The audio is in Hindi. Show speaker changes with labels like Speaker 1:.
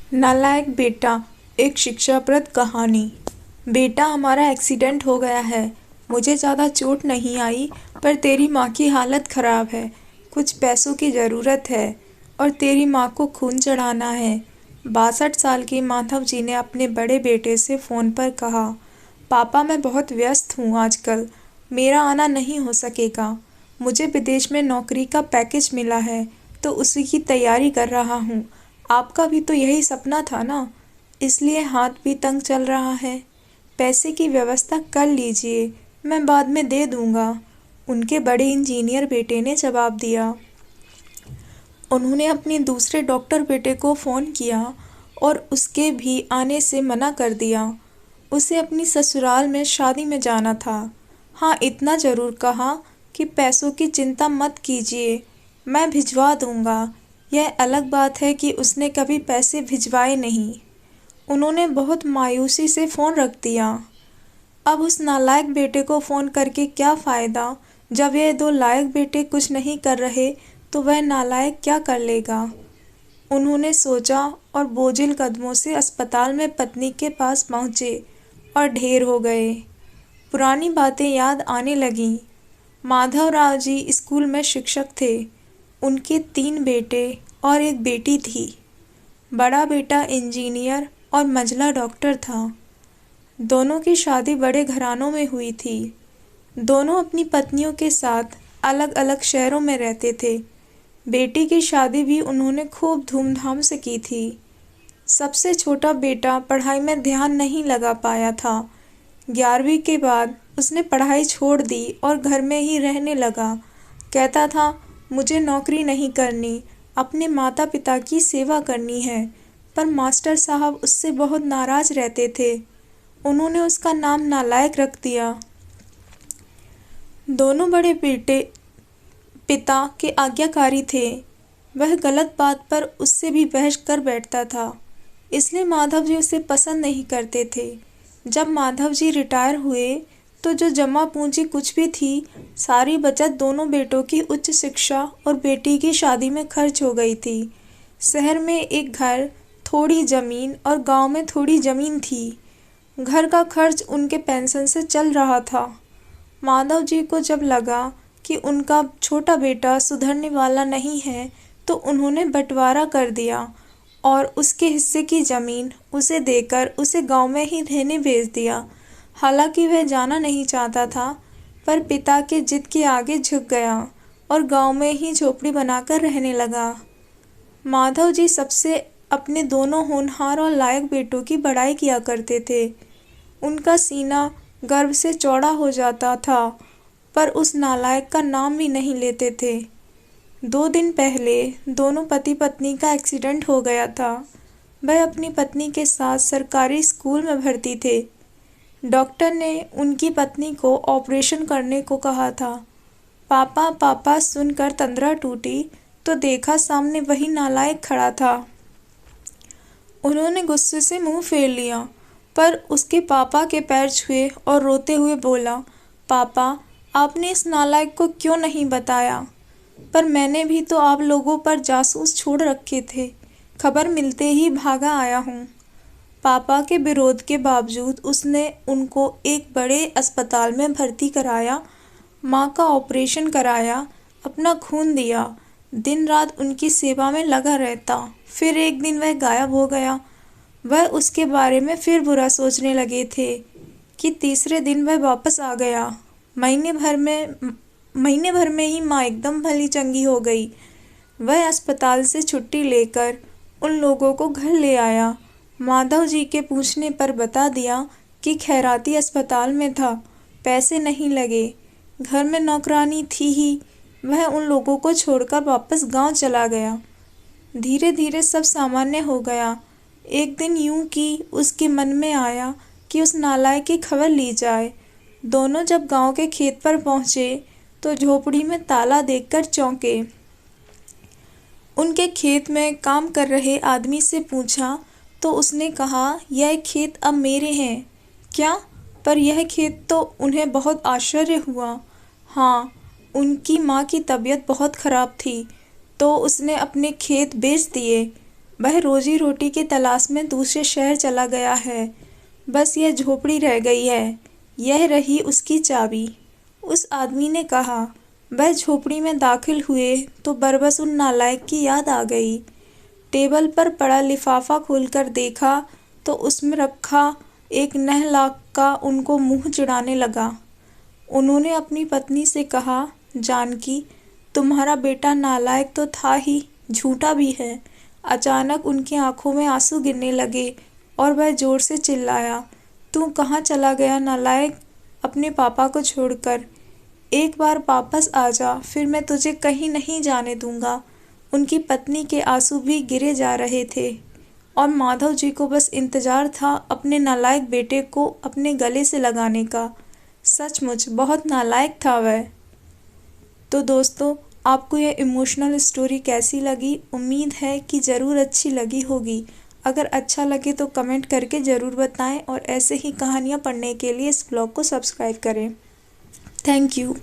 Speaker 1: नालायक बेटा। एक शिक्षाप्रद कहानी। बेटा, हमारा एक्सीडेंट हो गया है। मुझे ज़्यादा चोट नहीं आई, पर तेरी माँ की हालत ख़राब है। कुछ पैसों की ज़रूरत है और तेरी माँ को खून चढ़ाना है। 62 साल के माधव जी ने अपने बड़े बेटे से फ़ोन पर कहा, पापा, मैं बहुत व्यस्त हूँ आजकल, मेरा आना नहीं हो सकेगा। मुझे विदेश में नौकरी का पैकेज मिला है, तो उसी की तैयारी कर रहा हूँ। आपका भी तो यही सपना था ना, इसलिए हाथ भी तंग चल रहा है। पैसे की व्यवस्था कर लीजिए, मैं बाद में दे दूँगा, उनके बड़े इंजीनियर बेटे ने जवाब दिया। उन्होंने अपने दूसरे डॉक्टर बेटे को फ़ोन किया और उसके भी आने से मना कर दिया। उसे अपनी ससुराल में शादी में जाना था। हाँ, इतना ज़रूर कहा कि पैसों की चिंता मत कीजिए, मैं भिजवा दूँगा। यह अलग बात है कि उसने कभी पैसे भिजवाए नहीं। उन्होंने बहुत मायूसी से फ़ोन रख दिया। अब उस नालायक बेटे को फ़ोन करके क्या फ़ायदा? जब ये दो लायक बेटे कुछ नहीं कर रहे तो वह नालायक क्या कर लेगा? उन्होंने सोचा और बोझिल कदमों से अस्पताल में पत्नी के पास पहुँचे और ढेर हो गए। पुरानी बातें याद आने लगीं। माधवराव जी स्कूल में शिक्षक थे। उनके 3 बेटे और एक बेटी थी। बड़ा बेटा इंजीनियर और मंझला डॉक्टर था। दोनों की शादी बड़े घरानों में हुई थी। दोनों अपनी पत्नियों के साथ अलग अलग शहरों में रहते थे। बेटी की शादी भी उन्होंने खूब धूमधाम से की थी। सबसे छोटा बेटा पढ़ाई में ध्यान नहीं लगा पाया था। 11वीं के बाद उसने पढ़ाई छोड़ दी और घर में ही रहने लगा। कहता था, मुझे नौकरी नहीं करनी, अपने माता पिता की सेवा करनी है। पर मास्टर साहब उससे बहुत नाराज़ रहते थे। उन्होंने उसका नाम नालायक रख दिया। दोनों बड़े बेटे पिता के आज्ञाकारी थे। वह गलत बात पर उससे भी बहस कर बैठता था, इसलिए माधव जी उसे पसंद नहीं करते थे। जब माधव जी रिटायर हुए तो जो जमा पूंजी कुछ भी थी, सारी बचत दोनों बेटों की उच्च शिक्षा और बेटी की शादी में खर्च हो गई थी। शहर में एक घर, थोड़ी ज़मीन और गांव में थोड़ी ज़मीन थी। घर का खर्च उनके पेंशन से चल रहा था। माधव जी को जब लगा कि उनका छोटा बेटा सुधरने वाला नहीं है, तो उन्होंने बंटवारा कर दिया और उसके हिस्से की ज़मीन उसे देकर उसे गांव में ही रहने भेज दिया। हालांकि वह जाना नहीं चाहता था, पर पिता के जिद के आगे झुक गया और गांव में ही झोपड़ी बनाकर रहने लगा। माधव जी सबसे अपने दोनों होनहार और लायक बेटों की बड़ाई किया करते थे। उनका सीना गर्व से चौड़ा हो जाता था, पर उस नालायक का नाम भी नहीं लेते थे। 2 दिन पहले दोनों पति पत्नी का एक्सीडेंट हो गया था। वह अपनी पत्नी के साथ सरकारी स्कूल में भर्ती थे। डॉक्टर ने उनकी पत्नी को ऑपरेशन करने को कहा था। पापा पापा सुनकर तंद्रा टूटी तो देखा सामने वही नालायक खड़ा था। उन्होंने गुस्से से मुंह फेर लिया, पर उसके पापा के पैर छुए और रोते हुए बोला, पापा, आपने इस नालायक को क्यों नहीं बताया? पर मैंने भी तो आप लोगों पर जासूस छोड़ रखे थे, खबर मिलते ही भागा आया हूँ। पापा के विरोध के बावजूद उसने उनको एक बड़े अस्पताल में भर्ती कराया, माँ का ऑपरेशन कराया, अपना खून दिया, दिन रात उनकी सेवा में लगा रहता। फिर एक दिन वह गायब हो गया। वह उसके बारे में फिर बुरा सोचने लगे थे कि तीसरे दिन वह वापस आ गया। महीने भर में ही माँ एकदम भली चंगी हो गई। वह अस्पताल से छुट्टी लेकर उन लोगों को घर ले आया। माधव जी के पूछने पर बता दिया कि खैराती अस्पताल में था, पैसे नहीं लगे, घर में नौकरानी थी ही। वह उन लोगों को छोड़कर वापस गांव चला गया। धीरे धीरे सब सामान्य हो गया। एक दिन यूं कि उसके मन में आया कि उस नालायक की खबर ली जाए। दोनों जब गांव के खेत पर पहुंचे तो झोपड़ी में ताला देखकर चौंके। उनके खेत में काम कर रहे आदमी से पूछा तो उसने कहा, यह खेत अब मेरे हैं। क्या? पर यह खेत तो उन्हें बहुत आश्चर्य हुआ। हाँ, उनकी माँ की तबीयत बहुत खराब थी, तो उसने अपने खेत बेच दिए। वह रोजी रोटी की तलाश में दूसरे शहर चला गया है। बस यह झोपड़ी रह गई है, यह रही उसकी चाबी। उस आदमी ने कहा। वह झोपड़ी में दाखिल हुए तो बरबस उन नालायक की याद आ गई। टेबल पर पड़ा लिफाफा खोलकर देखा तो उसमें रखा एक 9 लाख का उनको मुंह चिढ़ाने लगा। उन्होंने अपनी पत्नी से कहा, जानकी, तुम्हारा बेटा नालायक तो था ही, झूठा भी है। अचानक उनकी आंखों में आंसू गिरने लगे और वह जोर से चिल्लाया, तू कहाँ चला गया नालायक, अपने पापा को छोड़कर। एक बार वापस आ जा, फिर मैं तुझे कहीं नहीं जाने दूंगा। उनकी पत्नी के आंसू भी गिरे जा रहे थे और माधव जी को बस इंतजार था अपने नालायक बेटे को अपने गले से लगाने का। सचमुच बहुत नालायक था वह। तो दोस्तों, आपको यह इमोशनल स्टोरी कैसी लगी? उम्मीद है कि ज़रूर अच्छी लगी होगी। अगर अच्छा लगे तो कमेंट करके ज़रूर बताएं और ऐसे ही कहानियाँ पढ़ने के लिए इस ब्लॉग को सब्सक्राइब करें। Thank you.